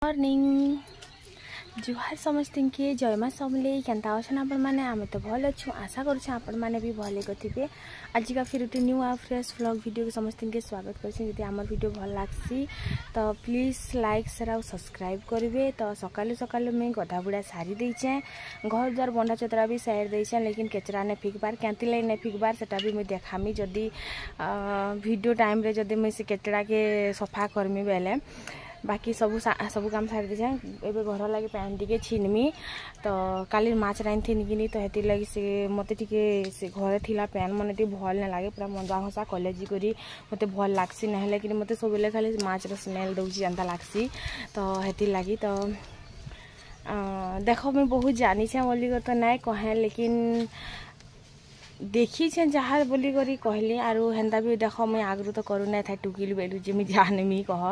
Morning जुहार समस्त के जय माँ समले केन्ता अच्छा आपण मैंने आम तो भल अच्छु आशा करुँ आपण मैंने भी भले थे। आज का फिर गोटे न्यू आ फ्रेश व्लॉग वीडियो के समस्त के स्वागत कर आम वीडियो भल लग्सी तो प्लीज लाइक शेयर और सब्सक्राइब करेंगे। तो सकालू सकालू मुझे गधा बुड़ा सारी देचे घर द्वार बंधा चतरा भी साइड देचे लेकिन केचरा ने फिकबार कैंती लगे नहीं फिकबार सेटा भी मुझे देखामी जदि वीडियो टाइम रे जदि मुझे से केचड़ा के सफा करमी बेले बाकी सब काम सारी देचे एबे घर लगे पैन टी छिनमी तो काली माछ राइन थी कि तो हेती लगी से मते टिके से घरे थिला पैन मन टी भल ना लागे पूरा मंदा हसा कलेजी करी मते भल लागसी ना लेकिन मते सबले खाली माछ रो स्मेल दउची अंता लागसी तो हेती लगी तो देखो मैं बहुत जानी छे बोली तो नाय कहे लेकिन देखी छे जहाँ बोली करी कहली आरु हेन्ता भी देख मुझे आगु तो करू ना था टुकिल बेलू जी मुझे जानमी कह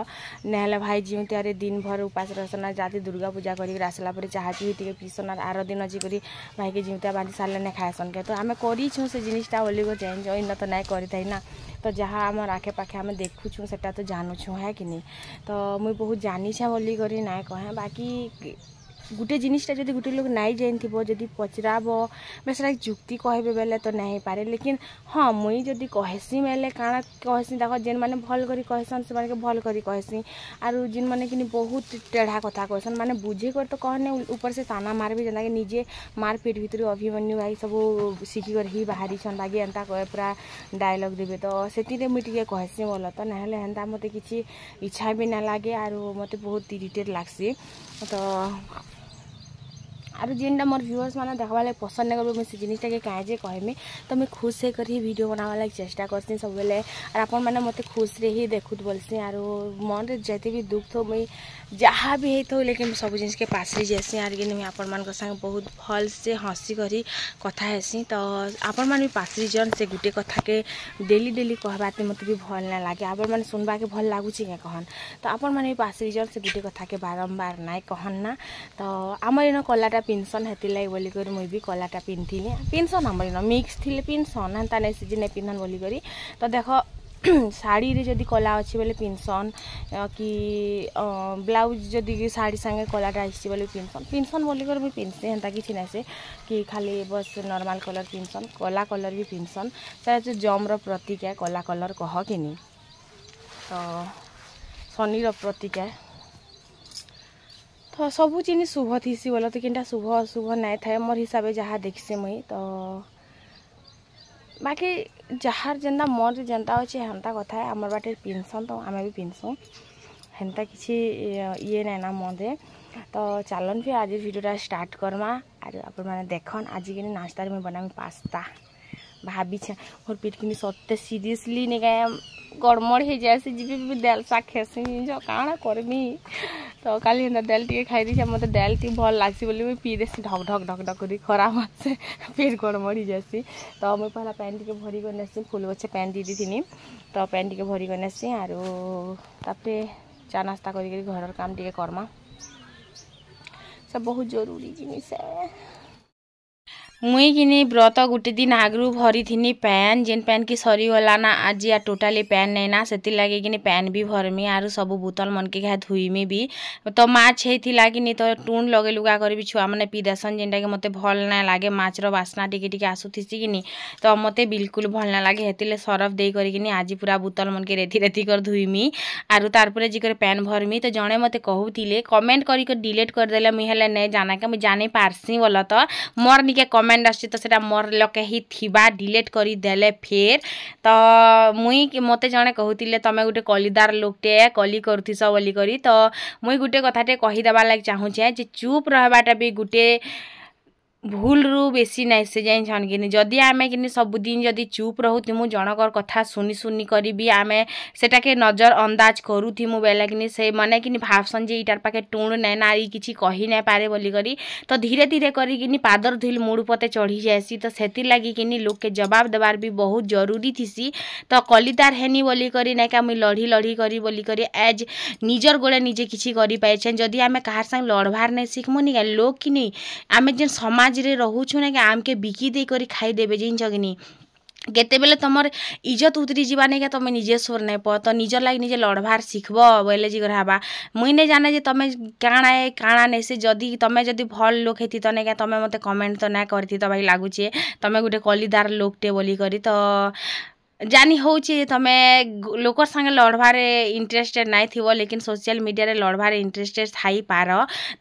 ना भाई जी तारे दिन भर उपास रसना जाती दुर्गा पूजा कर आसला चाह पी पीसन आर दिन जी करी भाई के जीवता बांधी सारे ना खाएसन के तो आम करूँ से जिनटा बोली चेंज इन तो ना करें ना तो जहाँ आम आखे पाखे आम देखुँ से तो जानूँ है कि नहीं तो मुझे बहुत जानी छे बोली करी ना कहे बाकी गोटे जिनिसटा जब गोटे लोग नाई जान थो जदि पचराब मैं जुक्ति कहे बेले तो नहीं पारे लेकिन हाँ मुई जदि कहसी मेले काଣା कहसी देख जेन मैंने भल करी कहसन से भल करी कहसी आरु जिन मैंने कि बहुत टेढ़ा कथा कहसन माने बुझे कर तो कहने ऊपर से ताना मार भी जेना कि निजे मार पेट भीतर अभिमन्यु भाई सब शिखिकर ही बाहरी छन बाकी एंता कहे पूरा डायलॉग देवे तो से मुझे कहसी बोल तो ना हेन्ता मत कि इच्छा भी ना लगे आरु मत बहुत इरिटेट लागसी तो आरु जेनटा मोर व्यूअर्स मैंने देखा लगे पसंद नहीं कर मुझे जिनटा के कहे कहमी तो मुझे खुश से कर वीडियो बनावा लगे चेष्टा करसी सब बेले और आपण मैंने मत खुश रे ही देखुत बोलसी आरु मन रे जते भी दुख थो मुई जहाँ भी हो लेकिन सब जिन के पासरी जासी आर कि आपण मान संग बहुत भल से हसी करी कथा हेसी तो आपण मान भी पासरी जन से गुटे कथा के डेली डेली कहबाते मत भी भल ना लगे आपण मैंने सुनबा के भल लगुच क्या कहन तो आपण मान भी पासरी जन से गुटे कथा के बारंबार ना कहन ना तो आम इन कलाटा पिंधसन हेती लगे बोली कर मुझे भी कलाटा पिंधिली पिंधसन आम इन मिक्स थी पिंधसन हेन्ता नहीं सीजन नहीं पिंधन बोली करी तो देख शाड़ी रे जदि कला अच्छी बोले पिंधसन कि ब्लाउज जदि शाड़ी संगे कलाटा आसी बोले पिंधसन बोली कर मुझे पिंधसे हेन्ता कि ना से कि खाली बस नॉर्मल कलर पिंधसन कला कलर भी पिंधसन से जो जम प्रतीक है कला कलर कह कि नहीं तो शनि प्रतीक है तो सबू जिन शुभ थीसी बोल तो कि शुभ अशुभ नहीं थाए मोर हिसाब से जहाँ देखसी मुई तो बाकी जहाँ जेनता मन जेनता अच्छे हेन्ता कथा है आमर बाटे पिंधसन तो आम भी पिंधसुँ हेन्ता किसी ये ना ना मदे तो चलन फिर आज वीडियोटा स्टार्ट करमा आर आप देखन आज कि नाश्ता में बनामी पास्ता भाभी मोर पेट कि सत्य सीरियसली नहीं क्या गड़मड़ हो जाए जी दाल शाग खेसी जो काଣା करमी तो काली हेन्ता दाल टे खाई दी मत दाल टी भल लगसी बोली मुझे पी देसी ढक ढक ढक ढक कर खरा से पेट गड़मड़ हो जासी तो मुझे पहला पैन टी भरी कर नेसी फुल गछे पैन दी थी तो पैन टी भरी कर नेसी आरो तापरे चा नास्ता करी घर काम टे करमा सब बहुत जरूरी जिनिस है मुई कि व्रत गोटे दिन आगु भरी थी पैन जेन पैन की सरीगला ना आज या टोटाली पैन नहीं ना से लगे कि पैन भी भरमी आरु सब बोतल मन के क्या धुईमी भी तो माछ होता कि तो टूण लगे लुगा कर छुआ मैंने पी देसन जेनटा कि मत भल ना लगे माछर बास्ना टिके आसूसी कि तो मत बिल्कुल भल ना लगे हेतिले सरफ दे करी आज पूरा बोतल मन के रेथी रेथी कर धुईमी आरु तारपर जिकर पैन भरमी तो जड़े मत कहूले कमेंट कर डिलीट करदे मुझे नहीं जाना क्या मुझे जानी पार्सी बोल तो मोर निके कमेंट आसी तो सेटा मोर लके ही थिबा डिलीट करी देले फिर तो मुई मते जने कहूतिले तमे गुटे कलीदार लोकटे कली करथिस बोली करी तो मुई गुटे कथाटे कही देबा लाग चाहू छे जे चुप रहबाटा भी गुटे भूल रु बेसी नाई से जाइन छन कि जदि आमे कि सबुदिन जदि चुप रहूथिमु जनकर कथा सुनी सुनी करी भी आमे सेटा के नजर अंदाज करूथिमु बेले कि से माने कि भावसन जे इटार पाके टुण नै नारी किछि कही नै पारे बोली करी तो धीरे धीरे करी कि पादर धुल मुड़ पते चढ़ी जाएसी तो सेति लागी कि लोक के जवाब देवार भी बहुत जरूरी थीसी तो कलिदार हेनी बोली करी नै का मुई लड़ी लड़ी करी बोली करी एज निजर गोड़े निजे किछि करी पाइछे जदि आमे कहार संग लड़बार नै सिखमु नि लोक कि आमे जेन समाज रे रहूछु ना कि आम के बिकी दे करी खाई देबे जिन जगनी केतेबेले तुमर इज्जत उतरी जीवा नहीं क्या तुम निजे सोर नहीं प तो निजर लाग निजे लड़बार शिखब बोले जी हवा मुई नहीं जाने जे तुम काଣା है काଣା नहीं से जदि तुम जदि भल लोक हेती तो नहीं क्या तुम मत कमेंट तो ना करती तो भाई लगुचे तुम गोटे कलिदार लोकटे बोली करी तो जानी होचे तमे लोकर संगे लड़बार इंटरेस्टेड नाई थिवो लेकिन सोशल मीडिया रे लड़बार इंटरेस्टेड थाई पार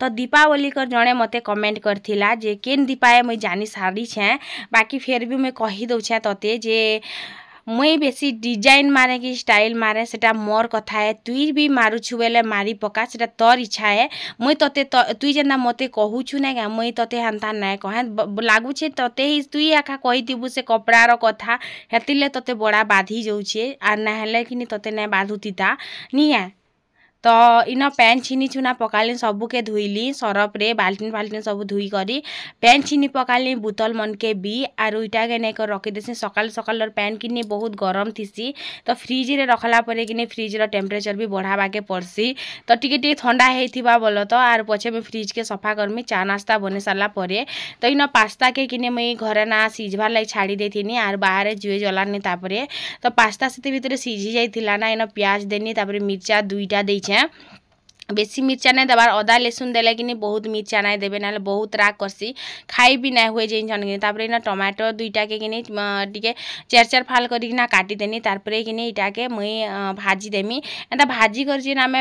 तो दीपावली कर जणे मते कमेंट करथिला जे केन दीपाए मुई जानी सारी छे बाकी फिर भी मैं कही दउछे तते जे मुई बेसी डिजाइन मारे कि स्टाइल मारे सेटा मोर कथा है तुई भी मारुछु बेले मारी पका सेटा तोर इच्छा है मुई तते तुई जेना मते कहूछु ना क्या मुई तते हंता ना कहे लागुछे तते ही तुई आखा कहिथिबु से कपड़ार कथा हेतिले तते बड़ा बाधी जाउछे आ ना हेले कि तते ना बाधुतिता निया तो इन पैन छिनी चुना पकाली सबुके धुईली सरफ रे बाल्टीन फाल्टीन सब धुई करी पैन छिनी पकाली बोतल मन के भी आर इटा के नहीं रखी देसी सकाल सकाल पैन किनी बहुत गरम थीसी तो फ्रिज रे रखला परे कि फ्रिज रो टेम्परेचर भी बढ़ावा के पड़सी तो टिके ठंडा होइथिबा बोलो तो आर पछे में फ्रिज के सफा करमी चा नाश्ता बने सारा परे तो इन पास्ता के किने मुई घरे ना सिझबार लाई छाड़ी देथिनी आर बाहर जुए जलानी तापरे तो पास्ता से भितर सिझी जाइथिला ना इन प्याज देनी तापरे मिर्चा दुईटा देछे बेसी मिर्चा नहीं देवार अदा लेसुन देले कि बहुत मिर्चा नहीं देवे ना बहुत राग करसी खाई भी नहीं हुए जिन तापरे ना टमाटो दुईटा के किनी टिके चार चार फाल करिना काटी देनी तारपरे किनी इटा के मुई भाजी देमी एंता भाजी करछि ना